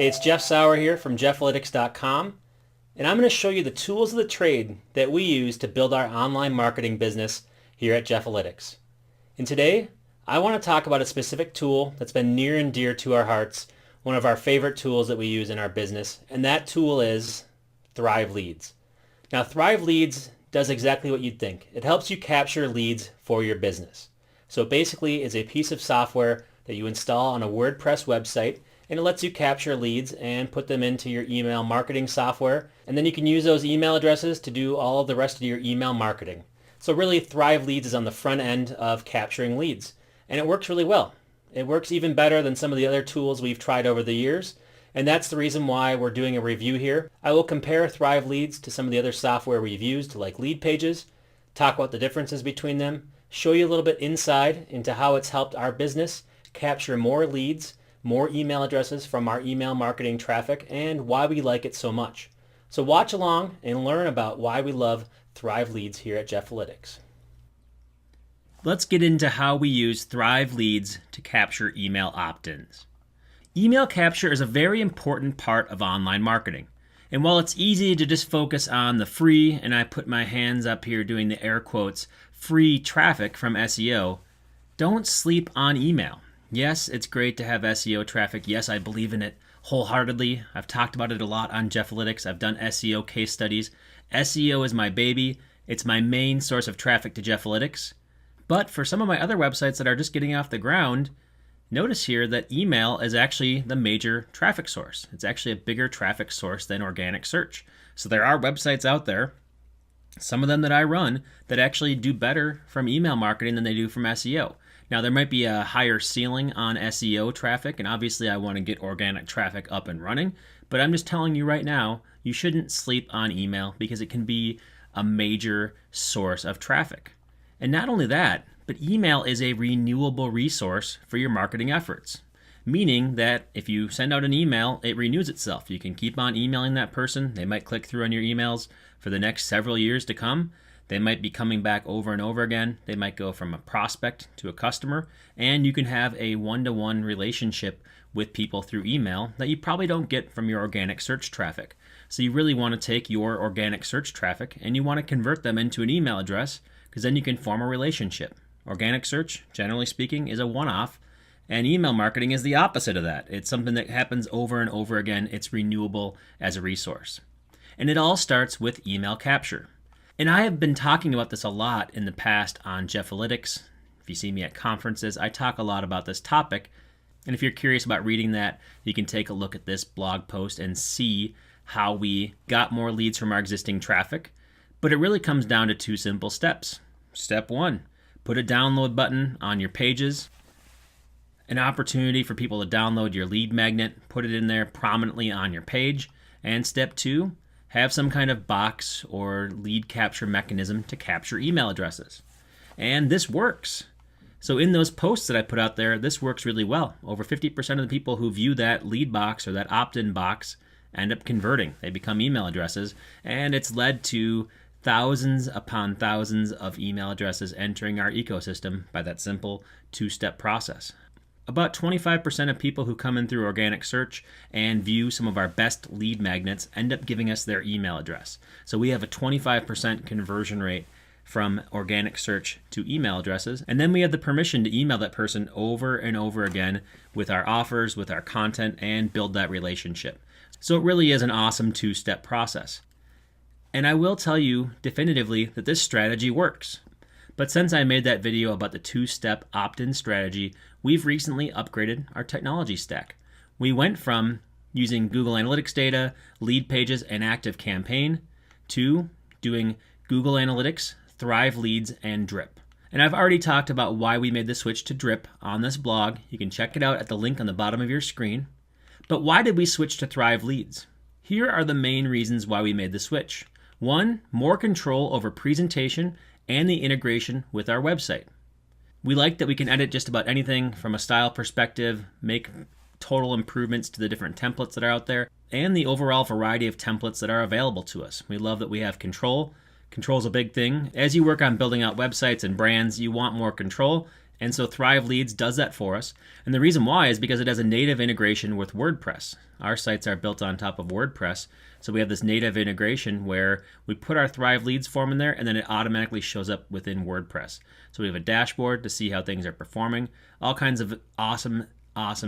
Hey, it's Jeff Sauer here from jeffalytics.com, and I'm going to show you the tools of the trade that we use to build our online marketing business here at Jeffalytics. And today, I want to talk about a specific tool that's been near and dear to our hearts, one of our favorite tools that we use in our business, and that tool is Thrive Leads. Now, Thrive Leads does exactly what you'd think. It helps you capture leads for your business. So basically, it's a piece of software that you install on a WordPress website, and it lets you capture leads and put them into your email marketing software. And then you can use those email addresses to do all of the rest of your email marketing. So really, Thrive Leads is on the front end of capturing leads. And it works really well. It works even better than some of the other tools we've tried over the years. And that's the reason why we're doing a review here. I will compare Thrive Leads to some of the other software we've used, like LeadPages, talk about the differences between them, show you a little bit inside into how it's helped our business capture more leads, more email addresses from our email marketing traffic, and why we like it so much. So watch along and learn about why we love Thrive Leads here at Jeffalytics. Let's get into how we use Thrive Leads to capture email opt-ins. Email capture is a very important part of online marketing. And while it's easy to just focus on the free, and I put my hands up here doing the air quotes, free traffic from SEO, don't sleep on email. Yes, it's great to have SEO traffic. Yes, I believe in it wholeheartedly. I've talked about it a lot on Jeffalytics. I've done SEO case studies. SEO is my baby. It's my main source of traffic to Jeffalytics. But for some of my other websites that are just getting off the ground, notice here that email is actually the major traffic source. It's actually a bigger traffic source than organic search. So there are websites out there, some of them that I run, that actually do better from email marketing than they do from SEO. Now, there might be a higher ceiling on SEO traffic, and obviously I want to get organic traffic up and running, but I'm just telling you right now, you shouldn't sleep on email because it can be a major source of traffic. And not only that, but email is a renewable resource for your marketing efforts, meaning that if you send out an email, it renews itself. You can keep on emailing that person. They might click through on your emails for the next several years to come. They might be coming back over and over again. They might go from a prospect to a customer, and you can have a one-to-one relationship with people through email that you probably don't get from your organic search traffic. So you really want to take your organic search traffic and you want to convert them into an email address, because then you can form a relationship. Organic search, generally speaking, is a one-off, and email marketing is the opposite of that. It's something that happens over and over again. It's renewable as a resource. And it all starts with email capture. And I have been talking about this a lot in the past on Jeffalytics. If you see me at conferences, I talk a lot about this topic. And if you're curious about reading that, you can take a look at this blog post and see how we got more leads from our existing traffic. But it really comes down to two simple steps. Step one, put a download button on your pages, an opportunity for people to download your lead magnet, put it in there prominently on your page. And step two, have some kind of box or lead capture mechanism to capture email addresses. And this works. So in those posts that I put out there, this works really well. Over 50% of the people who view that lead box or that opt-in box end up converting. They become email addresses, and it's led to thousands upon thousands of email addresses entering our ecosystem by that simple two-step process. About 25% of people who come in through organic search and view some of our best lead magnets end up giving us their email address. So we have a 25% conversion rate from organic search to email addresses. And then we have the permission to email that person over and over again with our offers, with our content, and build that relationship. So it really is an awesome two-step process. And I will tell you definitively that this strategy works. But since I made that video about the two-step opt-in strategy, we've recently upgraded our technology stack. We went from using Google Analytics data, LeadPages and ActiveCampaign to doing Google Analytics, Thrive Leads, and Drip. And I've already talked about why we made the switch to Drip on this blog. You can check it out at the link on the bottom of your screen. But why did we switch to Thrive Leads? Here are the main reasons why we made the switch. One, more control over presentation and the integration with our website. We like that we can edit just about anything from a style perspective, make total improvements to the different templates that are out there, and the overall variety of templates that are available to us. We love that we have control. Control is a big thing. As you work on building out websites and brands, you want more control, And so Thrive Leads does that for us. And the reason why is because it has a native integration with WordPress. Our sites are built on top of WordPress. So we have this native integration where we put our Thrive Leads form in there and then it automatically shows up within WordPress. So we have a dashboard to see how things are performing. All kinds of awesome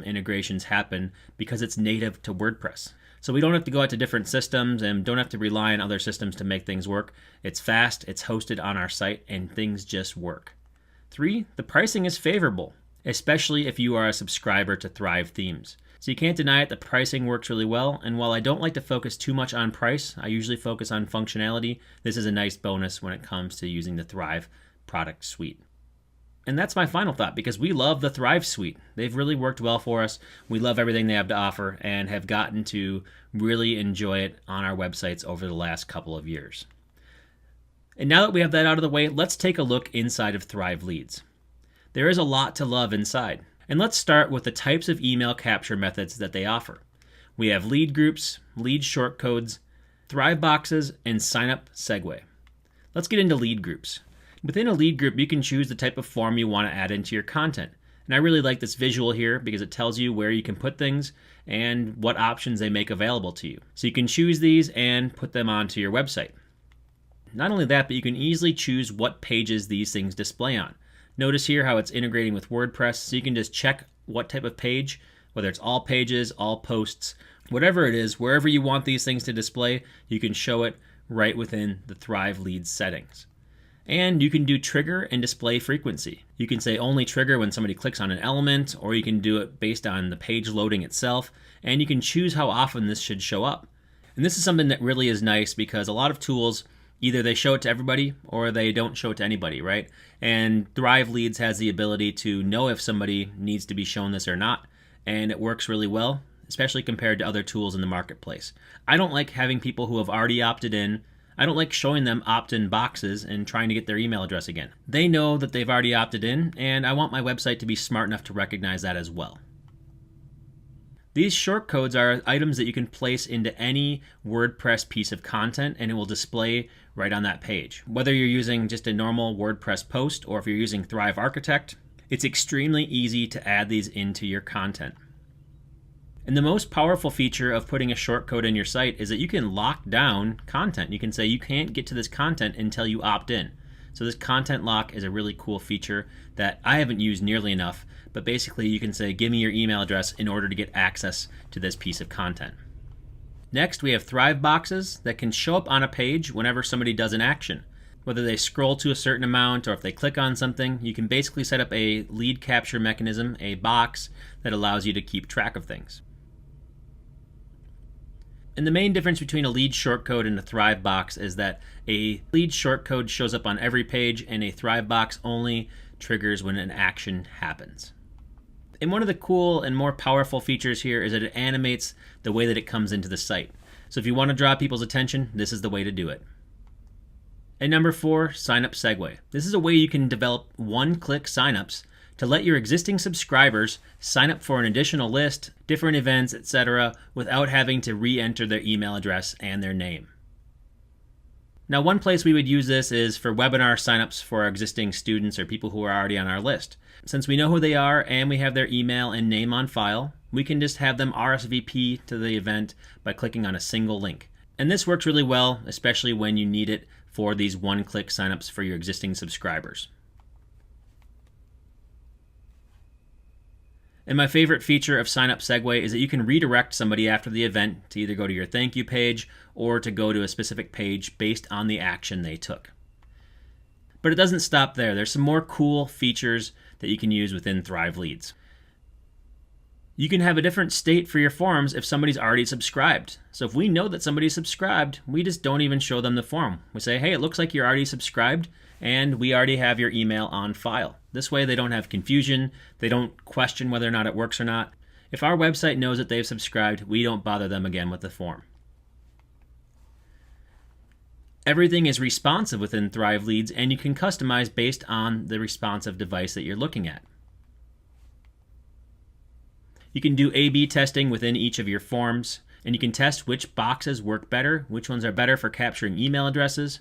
integrations happen because it's native to WordPress. So we don't have to go out to different systems and don't have to rely on other systems to make things work. It's fast, it's hosted on our site, and things just work. 3, the pricing is favorable, especially if you are a subscriber to Thrive Themes. So you can't deny it, the pricing works really well, and while I don't like to focus too much on price, I usually focus on functionality. This is a nice bonus when it comes to using the Thrive product suite. And that's my final thought, because we love the Thrive suite. They've really worked well for us. We love everything they have to offer and have gotten to really enjoy it on our websites over the last couple of years. And now that we have that out of the way, let's take a look inside of Thrive Leads. There is a lot to love inside. And let's start with the types of email capture methods that they offer. We have lead groups, lead shortcodes, Thrive boxes, and sign up segue. Let's get into lead groups. Within a lead group, you can choose the type of form you want to add into your content. And I really like this visual here because it tells you where you can put things and what options they make available to you. So you can choose these and put them onto your website. Not only that, but you can easily choose what pages these things display on. Notice here how it's integrating with WordPress, so you can just check what type of page, whether it's all pages, all posts, whatever it is, wherever you want these things to display, you can show it right within the Thrive Leads settings. And you can do trigger and display frequency. You can say only trigger when somebody clicks on an element, or you can do it based on the page loading itself, and you can choose how often this should show up. And this is something that really is nice because a lot of tools, either they show it to everybody or they don't show it to anybody, right? And Thrive Leads has the ability to know if somebody needs to be shown this or not, and it works really well, especially compared to other tools in the marketplace. I don't like having people who have already opted in. I don't like showing them opt-in boxes and trying to get their email address again. They know that they've already opted in, and I want my website to be smart enough to recognize that as well. These shortcodes are items that you can place into any WordPress piece of content and it will display right on that page. Whether you're using just a normal WordPress post or if you're using Thrive Architect, it's extremely easy to add these into your content. And the most powerful feature of putting a shortcode in your site is that you can lock down content. You can say you can't get to this content until you opt in. So this content lock is a really cool feature that I haven't used nearly enough, but basically you can say, give me your email address in order to get access to this piece of content. Next, we have Thrive boxes that can show up on a page whenever somebody does an action. Whether they scroll to a certain amount or if they click on something, you can basically set up a lead capture mechanism, a box that allows you to keep track of things. And the main difference between a lead shortcode and a Thrive box is that a lead shortcode shows up on every page and a Thrive box only triggers when an action happens. And one of the cool and more powerful features here is that it animates the way that it comes into the site. So if you want to draw people's attention, this is the way to do it. And number 4, sign up segue. This is a way you can develop one-click signups to let your existing subscribers sign up for an additional list, different events, etc., without having to re-enter their email address and their name. Now, one place we would use this is for webinar signups for our existing students or people who are already on our list. Since we know who they are and we have their email and name on file, we can just have them RSVP to the event by clicking on a single link. And this works really well, especially when you need it for these one-click signups for your existing subscribers. And my favorite feature of Sign Up Segue is that you can redirect somebody after the event to either go to your thank you page or to go to a specific page based on the action they took. But it doesn't stop there. There's some more cool features that you can use within Thrive Leads. You can have a different state for your forms if somebody's already subscribed. So if we know that somebody's subscribed, we just don't even show them the form. We say, hey, it looks like you're already subscribed and we already have your email on file. This way they don't have confusion. They don't question whether or not it works or not. If our website knows that they've subscribed, we don't bother them again with the form. Everything is responsive within Thrive Leads, and you can customize based on the responsive device that you're looking at. You can do A/B testing within each of your forms, and you can test which boxes work better, which ones are better for capturing email addresses.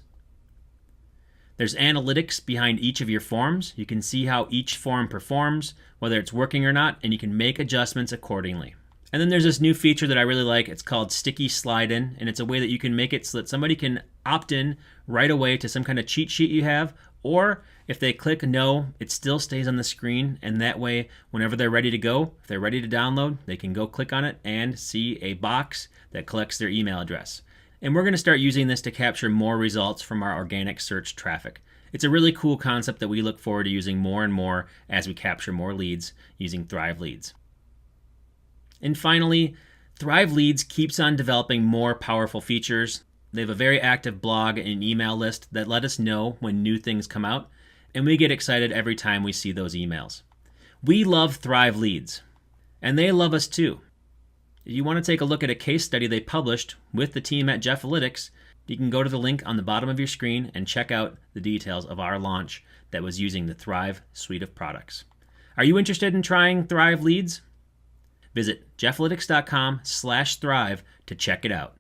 There's analytics behind each of your forms. You can see how each form performs, whether it's working or not, and you can make adjustments accordingly. And then there's this new feature that I really like. It's called Sticky Slide In, and it's a way that you can make it so that somebody can opt in right away to some kind of cheat sheet you have, or if they click no, it still stays on the screen, and that way, whenever they're ready to go, if they're ready to download, they can go click on it and see a box that collects their email address. And we're going to start using this to capture more results from our organic search traffic. It's a really cool concept that we look forward to using more and more as we capture more leads using Thrive Leads. And finally, Thrive Leads keeps on developing more powerful features. They have a very active blog and email list that let us know when new things come out, and we get excited every time we see those emails. We love Thrive Leads, and they love us too. If you want to take a look at a case study they published with the team at Jeffalytics, you can go to the link on the bottom of your screen and check out the details of our launch that was using the Thrive suite of products. Are you interested in trying Thrive Leads? Visit jeffalytics.com/thrive to check it out.